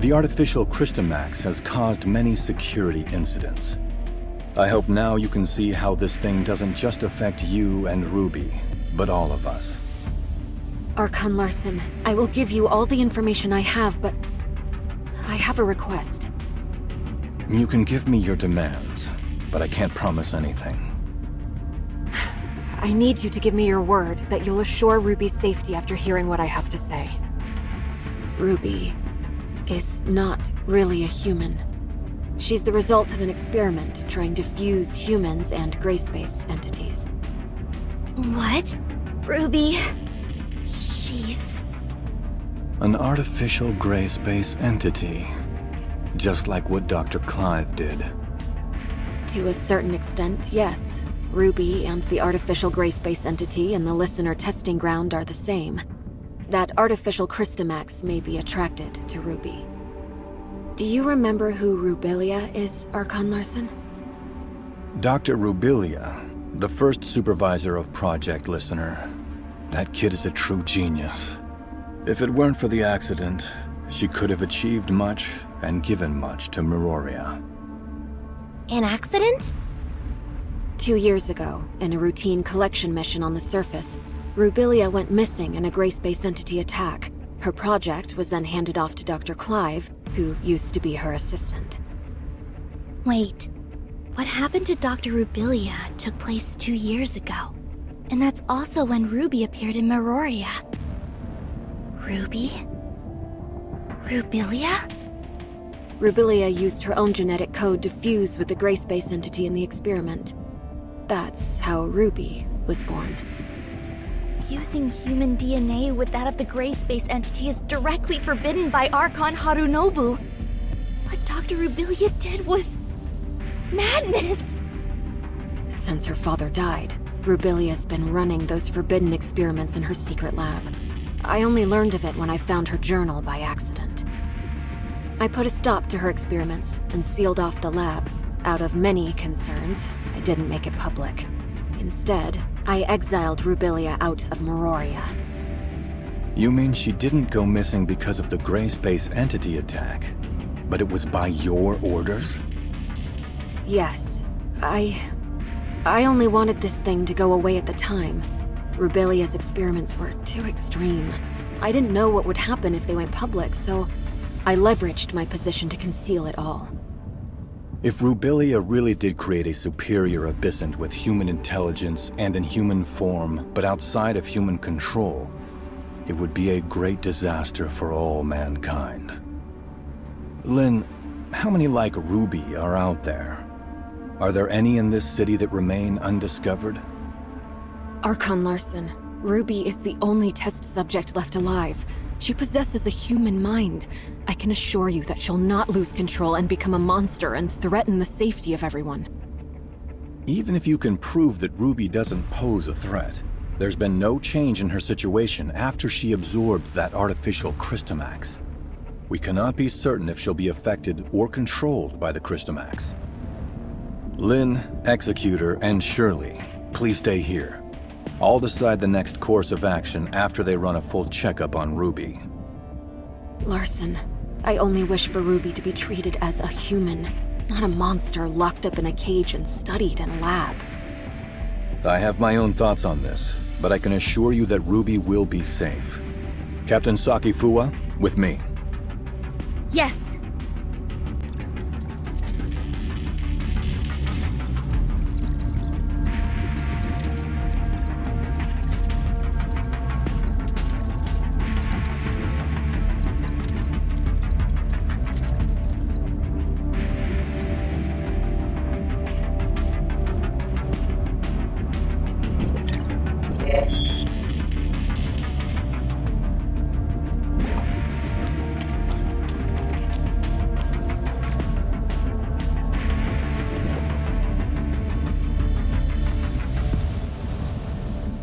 The artificial Crystamax has caused many security incidents. I hope now you can see how this thing doesn't just affect you and Ruby, but all of us. Archon Larson, I will give you all the information I have, but I have a request. You can give me your demands, but I can't promise anything. I need you to give me your word that you'll assure Ruby's safety after hearing what I have to say. Ruby is not really a human. She's the result of an experiment trying to fuse humans and gray space entities. What? Ruby... she's... An artificial gray space entity. Just like what Dr. Clive did. To a certain extent, yes. Ruby and the artificial gray space entity in the listener testing ground are the same. That artificial Crystamax may be attracted to Ruby. Do you remember who Rubilia is, Archon Larson? Dr. Rubilia, the first supervisor of Project Listener. That kid is a true genius. If it weren't for the accident, she could have achieved much and given much to Meroria. An accident? 2 years ago, in a routine collection mission on the surface, Rubilia went missing in a gray space entity attack. Her project was then handed off to Dr. Clive, who used to be her assistant. Wait, what happened to Dr. Rubilia took place 2 years ago. And that's also when Ruby appeared in Meroria. Ruby? Rubilia? Rubilia used her own genetic code to fuse with the gray space entity in the experiment. That's how Ruby was born. Using human DNA with that of the gray space entity is directly forbidden by Archon Harunobu. What Dr. Rubilia did was... madness! Since her father died, Rubilia's been running those forbidden experiments in her secret lab. I only learned of it when I found her journal by accident. I put a stop to her experiments and sealed off the lab. Out of many concerns, I didn't make it public. Instead, I exiled Rubilia out of Meroria. You mean she didn't go missing because of the gray space entity attack, but it was by your orders? Yes. I only wanted this thing to go away at the time. Rubilia's experiments were too extreme. I didn't know what would happen if they went public, so I leveraged my position to conceal it all. If Rubilia really did create a superior abyssant with human intelligence and in human form, but outside of human control, it would be a great disaster for all mankind. Lynn, how many like Ruby are out there? Are there any in this city that remain undiscovered? Archon Larson, Ruby is the only test subject left alive. She possesses a human mind. I can assure you that she'll not lose control and become a monster and threaten the safety of everyone. Even if you can prove that Ruby doesn't pose a threat, there's been no change in her situation after she absorbed that artificial Crystamax. We cannot be certain if she'll be affected or controlled by the Crystamax. Lynn, Executor, and Shirley, please stay here. I'll decide the next course of action after they run a full checkup on Ruby. Larson, I only wish for Ruby to be treated as a human, not a monster locked up in a cage and studied in a lab. I have my own thoughts on this, but I can assure you that Ruby will be safe. Captain Sakifua, with me. Yes.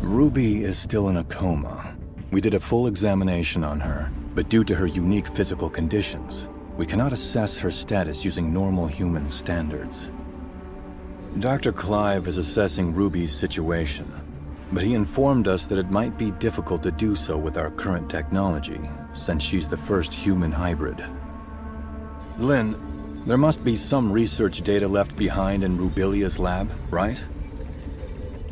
Ruby is still in a coma. We did a full examination on her, but due to her unique physical conditions, we cannot assess her status using normal human standards. Dr. Clive is assessing Ruby's situation, but he informed us that it might be difficult to do so with our current technology, since she's the first human hybrid. Lynn, there must be some research data left behind in Rubilia's lab, right?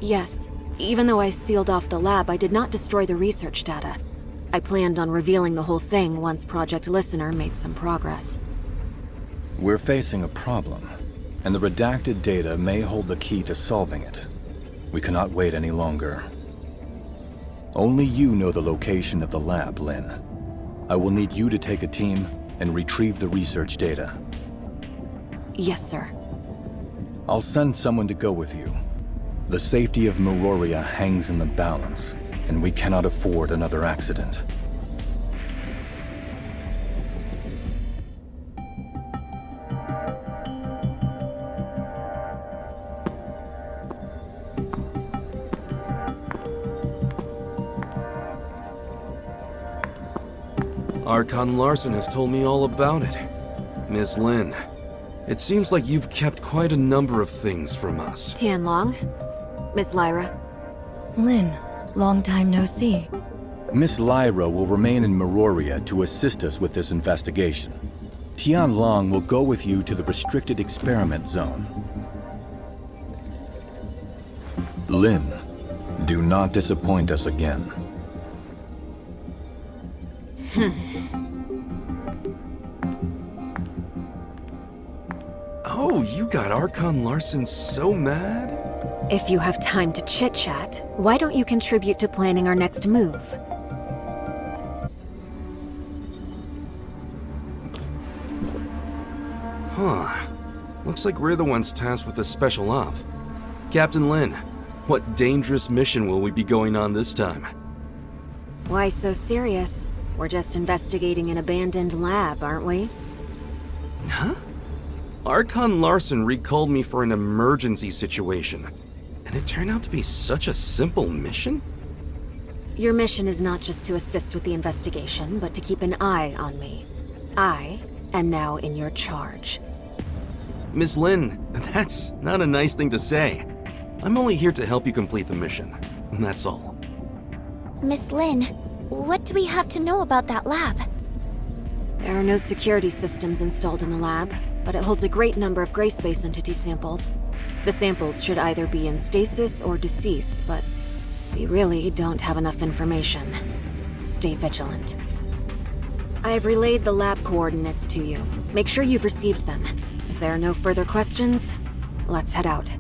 Yes. Even though I sealed off the lab, I did not destroy the research data. I planned on revealing the whole thing once Project Listener made some progress. We're facing a problem, and the redacted data may hold the key to solving it. We cannot wait any longer. Only you know the location of the lab, Lynn. I will need you to take a team and retrieve the research data. Yes, sir. I'll send someone to go with you. The safety of Meroria hangs in the balance, and we cannot afford another accident. Archon Larson has told me all about it. Miss Lin, it seems like you've kept quite a number of things from us. Tianlong? Miss Lyra? Lin, long time no see. Miss Lyra will remain in Meroria to assist us with this investigation. Tianlong will go with you to the restricted experiment zone. Lin, do not disappoint us again. Oh, you got Archon Larson so mad? If you have time to chit-chat, why don't you contribute to planning our next move? Huh. Looks like we're the ones tasked with this special op. Captain Lin, what dangerous mission will we be going on this time? Why so serious? We're just investigating an abandoned lab, aren't we? Huh? Archon Larson recalled me for an emergency situation, and it turned out to be such a simple mission? Your mission is not just to assist with the investigation, but to keep an eye on me. I am now in your charge. Miss Lin, that's not a nice thing to say. I'm only here to help you complete the mission, and that's all. Miss Lin, what do we have to know about that lab? There are no security systems installed in the lab, but it holds a great number of gray space entity samples. The samples should either be in stasis or deceased, but we really don't have enough information. Stay vigilant. I have relayed the lab coordinates to you. Make sure you've received them. If there are no further questions, let's head out.